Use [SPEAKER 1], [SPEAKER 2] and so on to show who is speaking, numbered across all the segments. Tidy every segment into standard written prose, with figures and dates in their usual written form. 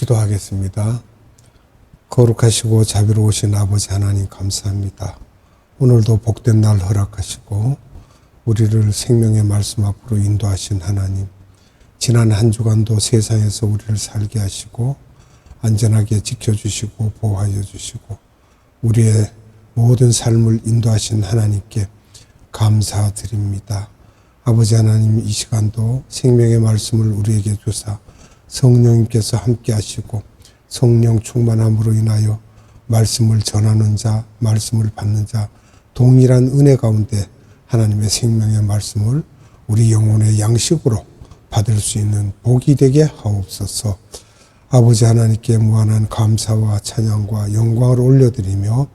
[SPEAKER 1] 기도하겠습니다. 거룩하시고 자비로우신 아버지 하나님 감사합니다. 오늘도 복된 날 허락하시고 우리를 생명의 말씀 앞으로 인도하신 하나님, 지난 한 주간도 세상에서 우리를 살게 하시고 안전하게 지켜주시고 보호하여 주시고 우리의 모든 삶을 인도하신 하나님께 감사드립니다. 아버지 하나님, 이 시간도 생명의 말씀을 우리에게 주사 성령님께서 함께 하시고 성령 충만함으로 인하여 말씀을 전하는 자, 말씀을 받는 자, 동일한 은혜 가운데 하나님의 생명의 말씀을 우리 영혼의 양식으로 받을 수 있는 복이 되게 하옵소서. 아버지 하나님께 무한한 감사와 찬양과 영광을 올려드리며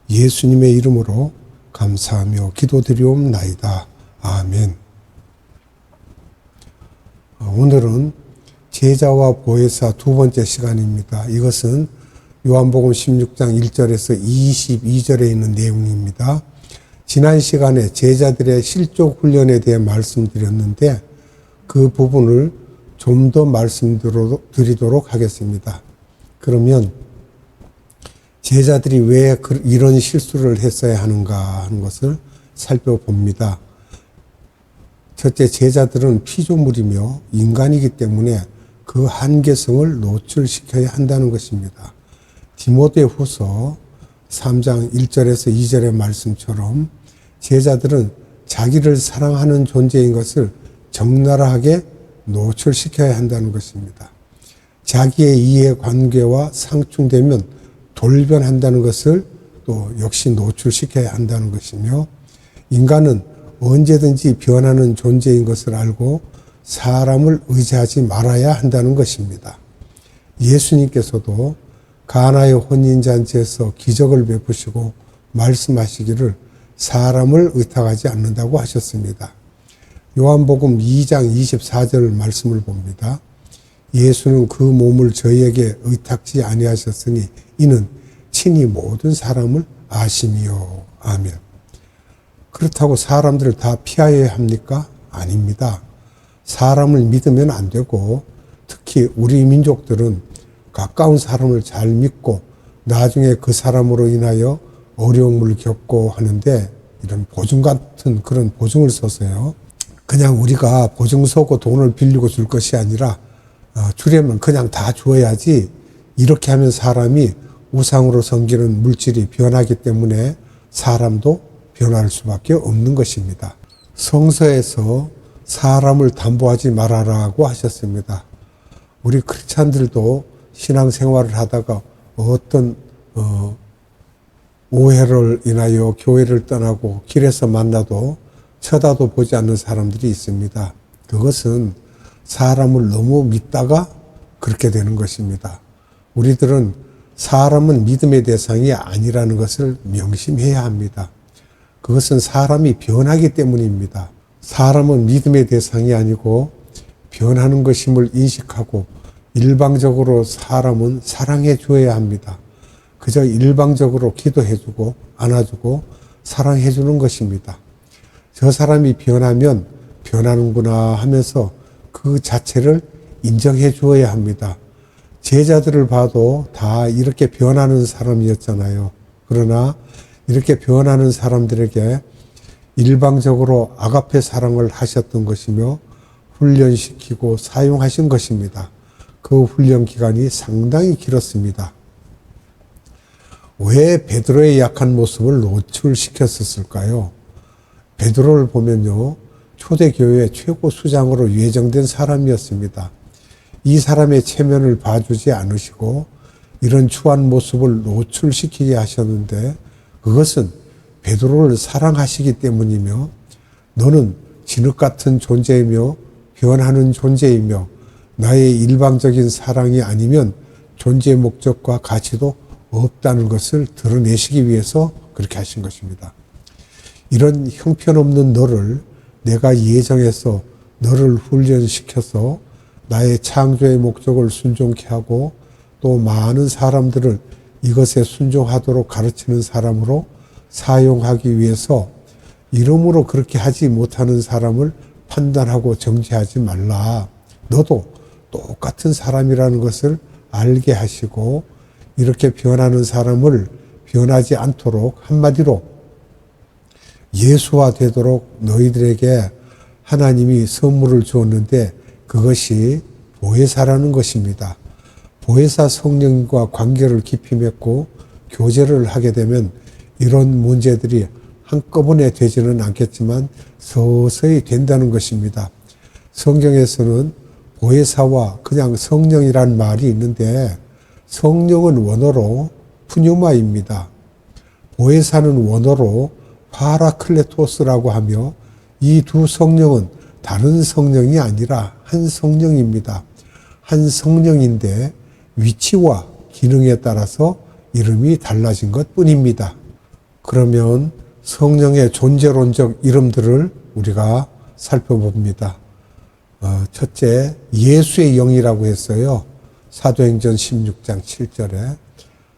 [SPEAKER 1] 예수님의 이름으로 감사하며 기도드리옵나이다. 아멘. 오늘은 제자와 보혜사 두 번째 시간입니다. 이것은 요한복음 16장 1절에서 22절에 있는 내용입니다. 지난 시간에 제자들의 실족 훈련에 대해 말씀드렸는데 그 부분을 좀 더 말씀드리도록 하겠습니다. 그러면 제자들이 왜 이런 실수를 했어야 하는가 하는 것을 살펴봅니다. 첫째, 제자들은 피조물이며 인간이기 때문에 그 한계성을 노출시켜야 한다는 것입니다. 디모데후서 3장 1절에서 2절의 말씀처럼 제자들은 자기를 사랑하는 존재인 것을 적나라하게 노출시켜야 한다는 것입니다. 자기의 이해관계와 상충되면 돌변한다는 것을 또 역시 노출시켜야 한다는 것이며, 인간은 언제든지 변하는 존재인 것을 알고 사람을 의지하지 말아야 한다는 것입니다. 예수님께서도 가나의 혼인잔치에서 기적을 베푸시고 말씀하시기를 사람을 의탁하지 않는다고 하셨습니다. 요한복음 2장 24절 말씀을 봅니다. 예수는 그 몸을 저희에게 의탁지 아니하셨으니 이는 친히 모든 사람을 아심이요. 아멘. 그렇다고 사람들을 다 피하여야 합니까? 아닙니다. 사람을 믿으면 안 되고, 특히 우리 민족들은 가까운 사람을 잘 믿고 나중에 그 사람으로 인하여 어려움을 겪고 하는데, 이런 보증 같은 그런 보증을 써서요, 그냥 우리가 보증 서고 돈을 빌리고 줄 것이 아니라 주려면 그냥 다 주어야지, 이렇게 하면 사람이 우상으로 섬기는 물질이 변하기 때문에 사람도 변할 수밖에 없는 것입니다. 성서에서 사람을 담보하지 말아라고 하셨습니다. 우리 크리스찬들도 신앙생활을 하다가 어떤 오해를 인하여 교회를 떠나고 길에서 만나도 쳐다도 보지 않는 사람들이 있습니다. 그것은 사람을 너무 믿다가 그렇게 되는 것입니다. 우리들은 사람은 믿음의 대상이 아니라는 것을 명심해야 합니다. 그것은 사람이 변하기 때문입니다. 사람은 믿음의 대상이 아니고 변하는 것임을 인식하고 일방적으로 사람은 사랑해 주어야 합니다. 그저 일방적으로 기도해 주고 안아주고 사랑해 주는 것입니다. 저 사람이 변하면 변하는구나 하면서 그 자체를 인정해 주어야 합니다. 제자들을 봐도 다 이렇게 변하는 사람이었잖아요. 그러나 이렇게 변하는 사람들에게 일방적으로 아가페 사랑을 하셨던 것이며 훈련시키고 사용하신 것입니다. 그 훈련 기간이 상당히 길었습니다. 왜 베드로의 약한 모습을 노출시켰었을까요? 베드로를 보면요, 초대교회 최고 수장으로 예정된 사람이었습니다. 이 사람의 체면을 봐주지 않으시고 이런 추한 모습을 노출시키게 하셨는데, 그것은 베드로를 사랑하시기 때문이며, 너는 진흙 같은 존재이며 변하는 존재이며 나의 일방적인 사랑이 아니면 존재의 목적과 가치도 없다는 것을 드러내시기 위해서 그렇게 하신 것입니다. 이런 형편없는 너를 내가 예정해서 너를 훈련시켜서 나의 창조의 목적을 순종케 하고 또 많은 사람들을 이것에 순종하도록 가르치는 사람으로 사용하기 위해서 이름으로 그렇게 하지 못하는 사람을 판단하고 정죄하지 말라. 너도 똑같은 사람이라는 것을 알게 하시고 이렇게 변하는 사람을 변하지 않도록 한마디로 예수화 되도록 너희들에게 하나님이 선물을 주었는데 그것이 보혜사라는 것입니다. 보혜사 성령과 관계를 깊이 맺고 교제를 하게 되면 이런 문제들이 한꺼번에 되지는 않겠지만 서서히 된다는 것입니다. 성경에서는 보혜사와 그냥 성령이란 말이 있는데 성령은 원어로 푸뉴마입니다. 보혜사는 원어로 파라클레토스라고 하며 이 두 성령은 다른 성령이 아니라 한 성령입니다. 한 성령인데 위치와 기능에 따라서 이름이 달라진 것 뿐입니다. 그러면 성령의 존재론적 이름들을 우리가 살펴봅니다. 첫째, 예수의 영이라고 했어요. 사도행전 16장 7절에.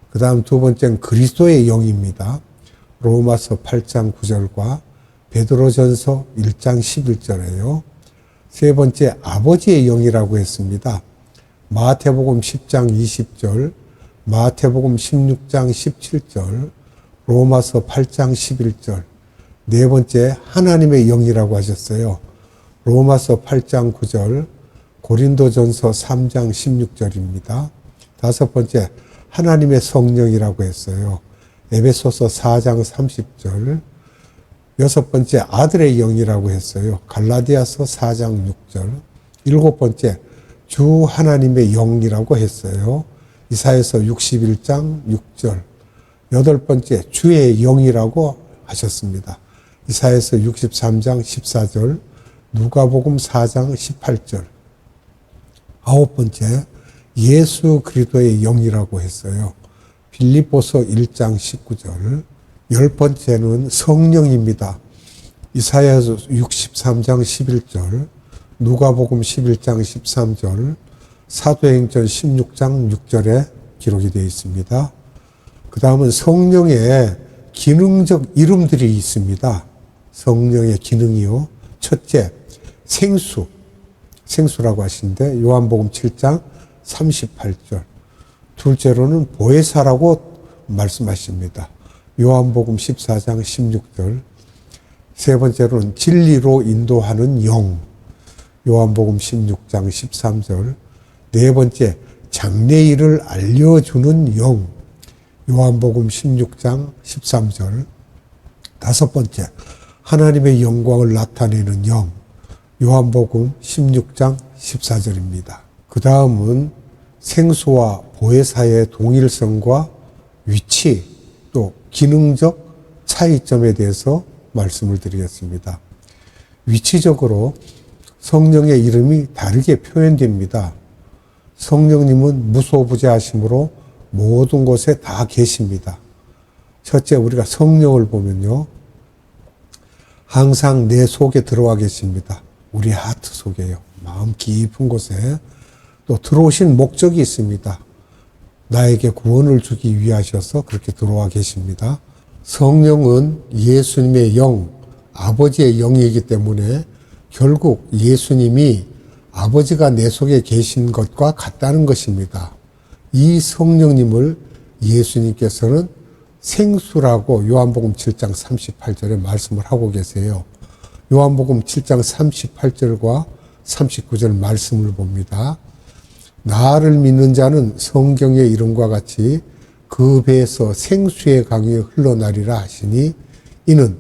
[SPEAKER 1] 그 다음 두 번째는 그리스도의 영입니다. 로마서 8장 9절과 베드로전서 1장 11절에요. 세 번째, 아버지의 영이라고 했습니다. 마태복음 10장 20절, 마태복음 16장 17절, 로마서 8장 11절. 네 번째, 하나님의 영이라고 하셨어요. 로마서 8장 9절, 고린도전서 3장 16절입니다. 다섯 번째, 하나님의 성령이라고 했어요. 에베소서 4장 30절. 여섯 번째, 아들의 영이라고 했어요. 갈라디아서 4장 6절. 일곱 번째, 주 하나님의 영이라고 했어요. 이사야서 61장 6절. 여덟 번째, 주의 영이라고 하셨습니다. 이사야서 63장 14절, 누가복음 4장 18절. 아홉 번째, 예수 그리스도의 영이라고 했어요. 빌립보서 1장 19절. 열 번째는 성령입니다. 이사야서 63장 11절, 누가복음 11장 13절, 사도행전 16장 6절에 기록이 되어 있습니다. 그 다음은 성령의 기능적 이름들이 있습니다. 성령의 기능이요. 첫째, 생수라고 하시는데 요한복음 7장 38절. 둘째로는 보혜사라고 말씀하십니다. 요한복음 14장 16절. 세 번째로는 진리로 인도하는 영. 요한복음 16장 13절. 네 번째, 장래일을 알려주는 영. 요한복음 16장 13절. 다섯 번째, 하나님의 영광을 나타내는 영. 요한복음 16장 14절입니다. 그 다음은 생수와 보혜사의 동일성과 위치, 또 기능적 차이점에 대해서 말씀을 드리겠습니다. 위치적으로 성령의 이름이 다르게 표현됩니다. 성령님은 무소부재하심으로 모든 곳에 다 계십니다. 첫째, 우리가 성령을 보면요, 항상 내 속에 들어와 계십니다. 우리 하트 속에요. 마음 깊은 곳에. 또 들어오신 목적이 있습니다. 나에게 구원을 주기 위하셔서 그렇게 들어와 계십니다. 성령은 예수님의 영, 아버지의 영이기 때문에 결국 예수님이 아버지가 내 속에 계신 것과 같다는 것입니다. 이 성령님을 예수님께서는 생수라고 요한복음 7장 38절에 말씀을 하고 계세요. 요한복음 7장 38절과 39절 말씀을 봅니다. 나를 믿는 자는 성경의 이름과 같이 그 배에서 생수의 강이 흘러나리라 하시니 이는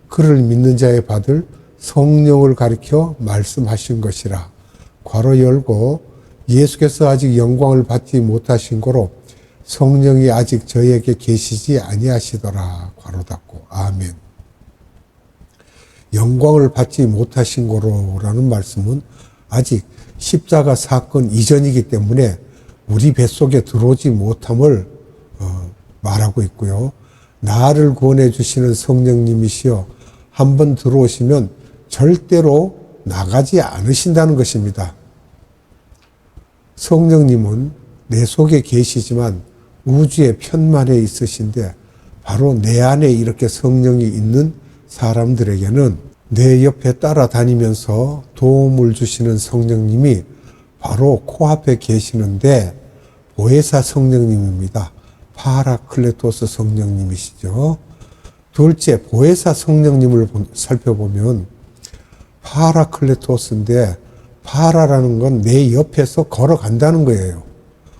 [SPEAKER 1] 그를 믿는 자에 받을 성령을 가리켜 말씀하신 것이라. 괄호 열고 예수께서 아직 영광을 받지 못하신 거로 성령이 아직 저에게 계시지 아니하시더라. 괄호 닫고. 아멘. 영광을 받지 못하신 거로라는 말씀은 아직 십자가 사건 이전이기 때문에 우리 뱃속에 들어오지 못함을 말하고 있고요. 나를 구원해 주시는 성령님이시여 한번 들어오시면 절대로 나가지 않으신다는 것입니다. 성령님은 내 속에 계시지만 우주의 편만에 있으신데 바로 내 안에 이렇게 성령이 있는 사람들에게는 내 옆에 따라다니면서 도움을 주시는 성령님이 바로 코앞에 계시는데 보혜사 성령님입니다. 파라클레토스 성령님이시죠. 둘째, 보혜사 성령님을 살펴보면 파라클레토스인데, 파라라는 건 내 옆에서 걸어간다는 거예요.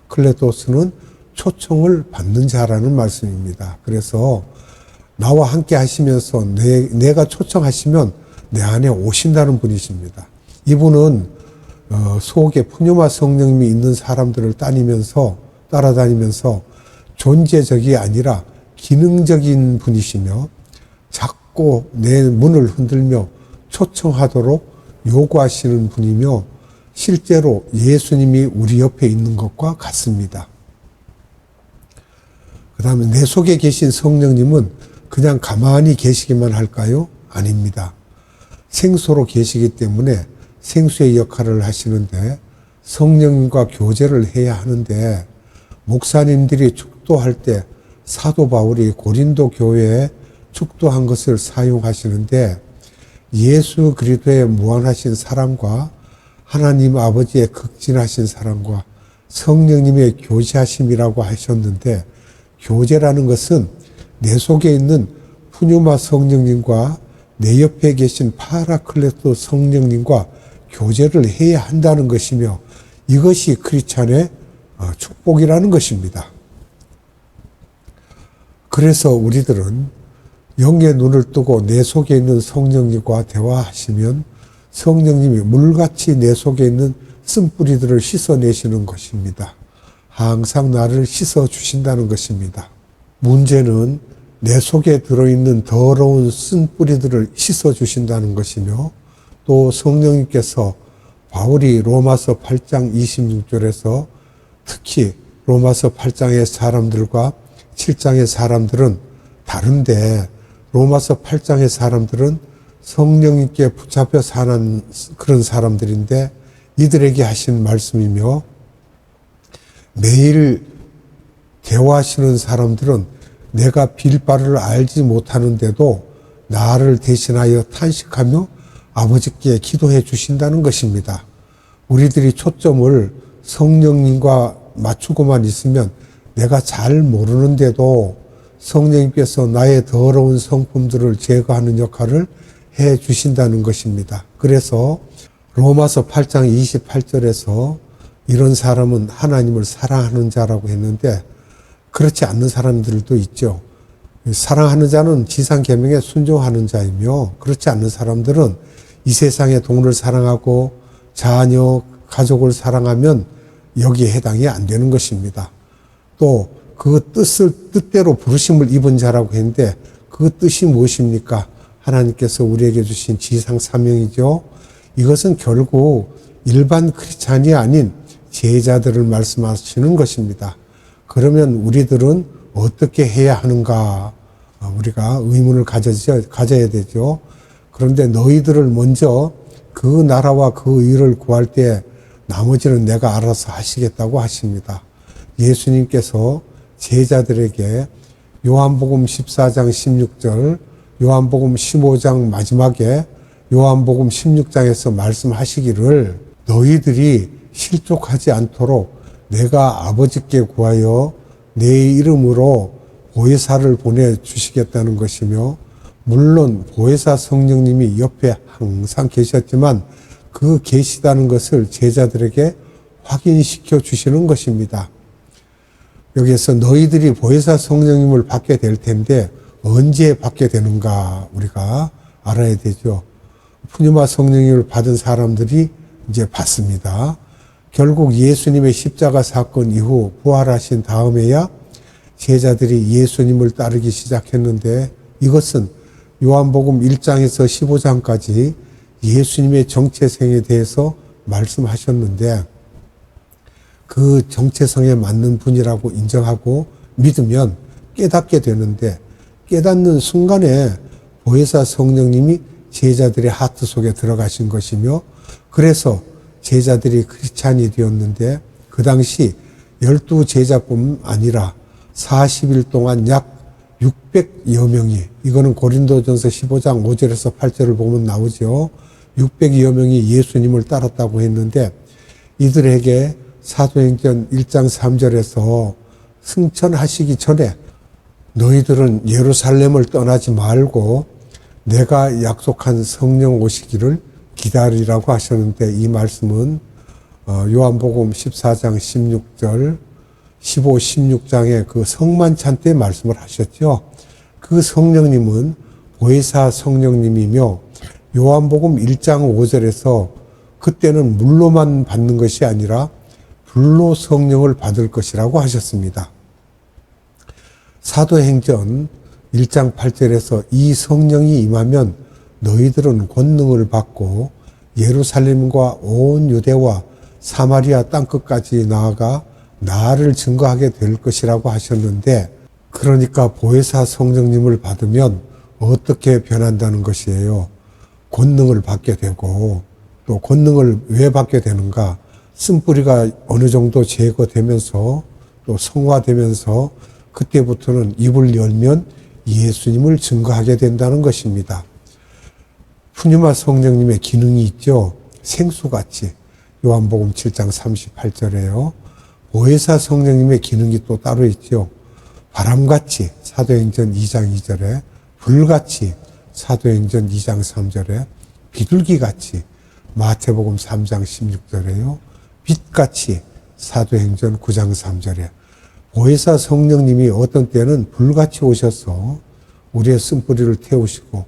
[SPEAKER 1] 클레토스는 초청을 받는 자라는 말씀입니다. 그래서 나와 함께 하시면서 내가 초청하시면 내 안에 오신다는 분이십니다. 이분은 속에 푸뉴마 성령님이 있는 사람들을 따라다니면서 존재적이 아니라 기능적인 분이시며 자꾸 내 문을 흔들며 초청하도록 요구하시는 분이며 실제로 예수님이 우리 옆에 있는 것과 같습니다. 그 다음에 내 속에 계신 성령님은 그냥 가만히 계시기만 할까요? 아닙니다. 생수로 계시기 때문에 생수의 역할을 하시는데 성령님과 교제를 해야 하는데 목사님들이 축도할 때 사도 바울이 고린도 교회에 축도한 것을 사용하시는데 예수 그리스도의 무한하신 사랑과 하나님 아버지의 극진하신 사랑과 성령님의 교제하심이라고 하셨는데 교제라는 것은 내 속에 있는 푸뉴마 성령님과 내 옆에 계신 파라클레토 성령님과 교제를 해야 한다는 것이며 이것이 크리스찬의 축복이라는 것입니다. 그래서 우리들은 영의 눈을 뜨고 내 속에 있는 성령님과 대화하시면 성령님이 물같이 내 속에 있는 쓴뿌리들을 씻어내시는 것입니다. 항상 나를 씻어주신다는 것입니다. 문제는 내 속에 들어있는 더러운 쓴뿌리들을 씻어주신다는 것이며 또 성령님께서 바울이 로마서 8장 26절에서 특히 로마서 8장의 사람들과 7장의 사람들은 다른데 로마서 8장의 사람들은 성령님께 붙잡혀 사는 그런 사람들인데 이들에게 하신 말씀이며 매일 대화하시는 사람들은 내가 빌 바를 알지 못하는데도 나를 대신하여 탄식하며 아버지께 기도해 주신다는 것입니다. 우리들이 초점을 성령님과 맞추고만 있으면 내가 잘 모르는데도 성령님께서 나의 더러운 성품들을 제거하는 역할을 해 주신다는 것입니다. 그래서 로마서 8장 28절에서 이런 사람은 하나님을 사랑하는 자라고 했는데 그렇지 않는 사람들도 있죠. 사랑하는 자는 지상 계명에 순종하는 자이며 그렇지 않는 사람들은 이 세상의 돈을 사랑하고 자녀, 가족을 사랑하면 여기에 해당이 안 되는 것입니다. 또 그 뜻대로 부르심을 입은 자라고 했는데 그 뜻이 무엇입니까? 하나님께서 우리에게 주신 지상 사명이죠. 이것은 결국 일반 크리스찬이 아닌 제자들을 말씀하시는 것입니다. 그러면 우리들은 어떻게 해야 하는가? 우리가 의문을 가져야 되죠. 그런데 너희들을 먼저 그 나라와 그 의를 구할 때 나머지는 내가 알아서 하시겠다고 하십니다. 예수님께서 제자들에게 요한복음 14장 16절, 요한복음 15장 마지막에 요한복음 16장에서 말씀하시기를 너희들이 실족하지 않도록 내가 아버지께 구하여 내 이름으로 보혜사를 보내주시겠다는 것이며 물론 보혜사 성령님이 옆에 항상 계셨지만 그 계시다는 것을 제자들에게 확인시켜 주시는 것입니다. 여기에서 너희들이 보혜사 성령님을 받게 될 텐데 언제 받게 되는가 우리가 알아야 되죠. 푸뉴마 성령님을 받은 사람들이 이제 받습니다. 결국 예수님의 십자가 사건 이후 부활하신 다음에야 제자들이 예수님을 따르기 시작했는데 이것은 요한복음 1장에서 15장까지 예수님의 정체성에 대해서 말씀하셨는데 그 정체성에 맞는 분이라고 인정하고 믿으면 깨닫게 되는데 깨닫는 순간에 보혜사 성령님이 제자들의 하트 속에 들어가신 것이며 그래서 제자들이 크리스찬이 되었는데 그 당시 12제자뿐 아니라 40일 동안 약 600여 명이 이거는 고린도전서 15장 5절에서 8절을 보면 나오죠. 600여 명이 예수님을 따랐다고 했는데 이들에게 사도행전 1장 3절에서 승천하시기 전에 너희들은 예루살렘을 떠나지 말고 내가 약속한 성령 오시기를 기다리라고 하셨는데, 이 말씀은 요한복음 14장 16절 15, 16장의 그 성만찬 때 말씀을 하셨죠. 그 성령님은 보혜사 성령님이며, 요한복음 1장 5절에서 그때는 물로만 받는 것이 아니라 불로 성령을 받을 것이라고 하셨습니다. 사도행전 1장 8절에서 이 성령이 임하면 너희들은 권능을 받고 예루살렘과 온 유대와 사마리아 땅끝까지 나아가 나를 증거하게 될 것이라고 하셨는데, 그러니까 보혜사 성령님을 받으면 어떻게 변한다는 것이에요. 권능을 받게 되고, 또 권능을 왜 받게 되는가? 쓴뿌리가 어느 정도 제거되면서 또 성화되면서 그때부터는 입을 열면 예수님을 증거하게 된다는 것입니다. 푸뉴마 성령님의 기능이 있죠. 생수같이. 요한복음 7장 38절에요. 보혜사 성령님의 기능이 또 따로 있죠. 바람같이 사도행전 2장 2절에, 불같이 사도행전 2장 3절에, 비둘기같이 마태복음 3장 16절에요. 빛같이 사도행전 9장 3절에. 보혜사 성령님이 어떤 때는 불같이 오셔서 우리의 쓴뿌리를 태우시고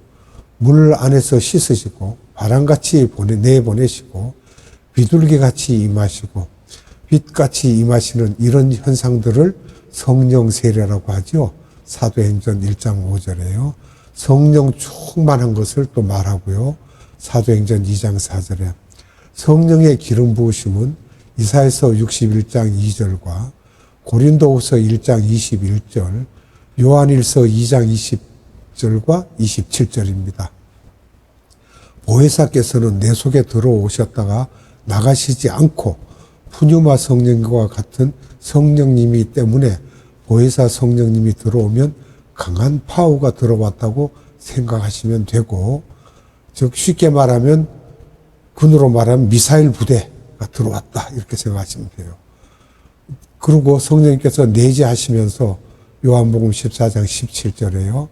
[SPEAKER 1] 물 안에서 씻으시고 바람같이 내보내시고 비둘기같이 임하시고 빛같이 임하시는 이런 현상들을 성령 세례라고 하죠. 사도행전 1장 5절에요. 성령 충만한 것을 또 말하고요. 사도행전 2장 4절에 성령의 기름 부으심은 이사야서 61장 2절과 고린도후서 1장 21절, 요한일서 2장 20절과 27절입니다. 보혜사께서는 내 속에 들어오셨다가 나가시지 않고 푸뉴마 성령과 같은 성령님이 때문에 보혜사 성령님이 들어오면 강한 파워가 들어왔다고 생각하시면 되고, 즉 쉽게 말하면 군으로 말하면 미사일 부대가 들어왔다 이렇게 생각하시면 돼요. 그리고 성령님께서 내재하시면서 요한복음 14장 17절에요.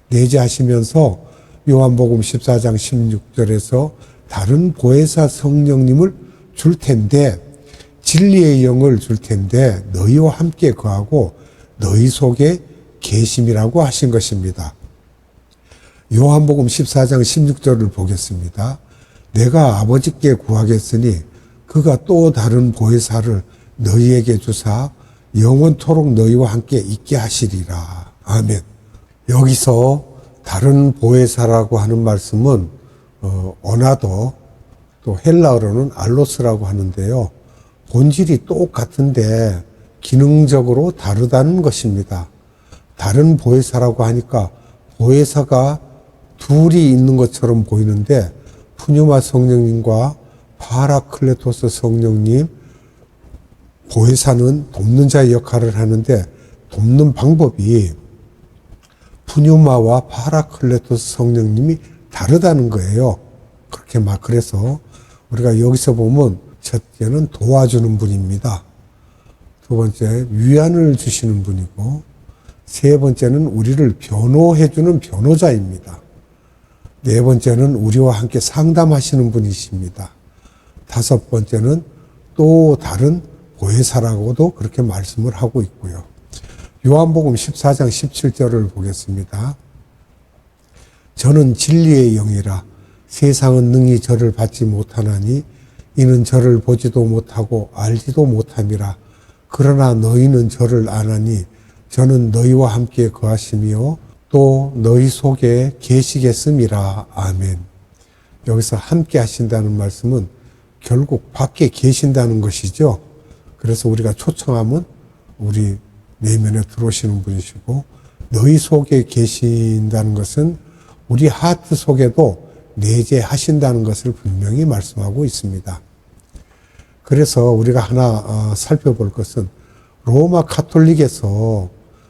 [SPEAKER 1] 내재하시면서 요한복음 14장 16절에서 다른 보혜사 성령님을 줄 텐데, 진리의 영을 줄 텐데 너희와 함께 거하고 너희 속에 계심이라고 하신 것입니다. 요한복음 14장 16절을 보겠습니다. 내가 아버지께 구하겠으니 그가 또 다른 보혜사를 너희에게 주사 영원토록 너희와 함께 있게 하시리라. 아멘. 여기서 다른 보혜사라고 하는 말씀은 어나더, 또 헬라어로는 알로스라고 하는데요. 본질이 똑같은데 기능적으로 다르다는 것입니다. 다른 보혜사라고 하니까 보혜사가 둘이 있는 것처럼 보이는데, 푸뉴마 성령님과 파라클레토스 성령님, 보혜사는 돕는 자의 역할을 하는데 돕는 방법이 푸뉴마와 파라클레토스 성령님이 다르다는 거예요. 그래서 우리가 여기서 보면 첫째는 도와주는 분입니다. 두 번째, 위안을 주시는 분이고, 세 번째는 우리를 변호해주는 변호자입니다. 네 번째는 우리와 함께 상담하시는 분이십니다. 다섯 번째는 또 다른 보혜사라고도 그렇게 말씀을 하고 있고요. 요한복음 14장 17절을 보겠습니다. 저는 진리의 영이라 세상은 능히 저를 받지 못하나니 이는 저를 보지도 못하고 알지도 못함이라. 그러나 너희는 저를 아나니 저는 너희와 함께 거하시며 또 너희 속에 계시겠음이라. 아멘. 여기서 함께 하신다는 말씀은 결국 밖에 계신다는 것이죠. 그래서 우리가 초청하면 우리 내면에 들어오시는 분이시고, 너희 속에 계신다는 것은 우리 하트 속에도 내재하신다는 것을 분명히 말씀하고 있습니다. 그래서 우리가 하나 살펴볼 것은 로마 카톨릭에서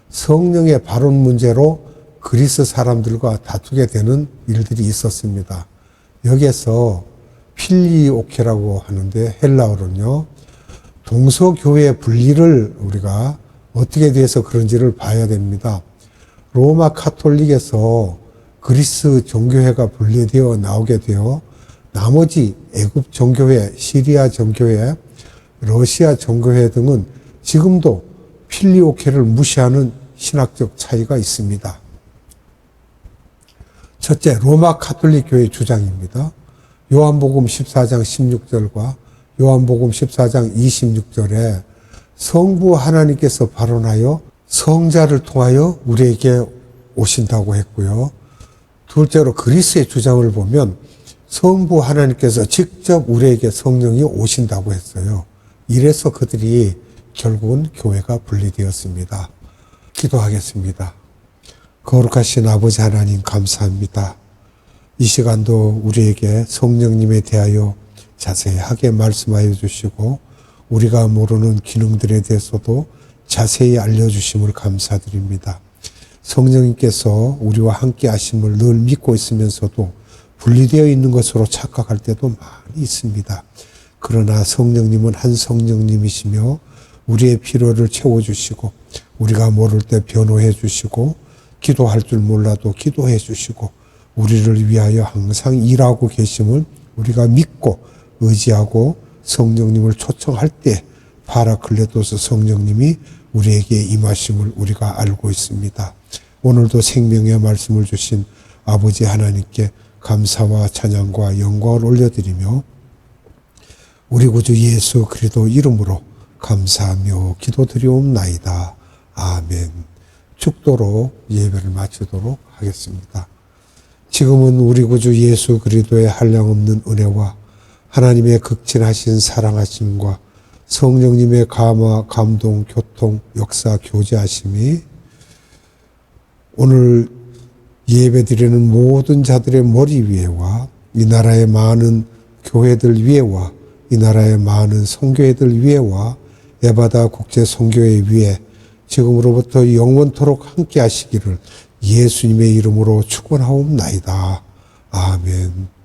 [SPEAKER 1] 성령의 발언 문제로 그리스 사람들과 다투게 되는 일들이 있었습니다. 여기에서 필리오케라고 하는데 헬라어로는요, 동서교회 분리를 우리가 어떻게 돼서 그런지를 봐야 됩니다. 로마 카톨릭에서 그리스 정교회가 분리되어 나오게 되어 나머지 애굽 정교회, 시리아 정교회, 러시아 정교회 등은 지금도 필리오케를 무시하는 신학적 차이가 있습니다. 첫째, 로마 카톨릭 교회 주장입니다. 요한복음 14장 16절과 요한복음 14장 26절에 성부 하나님께서 발언하여 성자를 통하여 우리에게 오신다고 했고요. 둘째로 그리스의 주장을 보면 성부 하나님께서 직접 우리에게 성령이 오신다고 했어요. 이래서 그들이 결국은 교회가 분리되었습니다. 기도하겠습니다. 거룩하신 아버지 하나님 감사합니다. 이 시간도 우리에게 성령님에 대하여 자세하게 말씀하여 주시고 우리가 모르는 기능들에 대해서도 자세히 알려주심을 감사드립니다. 성령님께서 우리와 함께 하심을 늘 믿고 있으면서도 분리되어 있는 것으로 착각할 때도 많이 있습니다. 그러나 성령님은 한 성령님이시며 우리의 필요를 채워주시고 우리가 모를 때 변호해 주시고 기도할 줄 몰라도 기도해 주시고 우리를 위하여 항상 일하고 계심을 우리가 믿고 의지하고 성령님을 초청할 때 파라클레토스 성령님이 우리에게 임하심을 우리가 알고 있습니다. 오늘도 생명의 말씀을 주신 아버지 하나님께 감사와 찬양과 영광을 올려드리며 우리 구주 예수 그리스도 이름으로 감사하며 기도드리옵나이다. 아멘. 축도로 예배를 마치도록 하겠습니다. 지금은 우리 구주 예수 그리스도의 한량없는 은혜와 하나님의 극진하신 사랑하심과 성령님의 감화, 감동, 교통, 역사, 교제하심이 오늘 예배드리는 모든 자들의 머리 위에와 이 나라의 많은 교회들 위에와 이 나라의 많은 선교회들 위에와 에바다 국제 선교회 위에 지금으로부터 영원토록 함께 하시기를 예수님의 이름으로 축원하옵나이다. 아멘.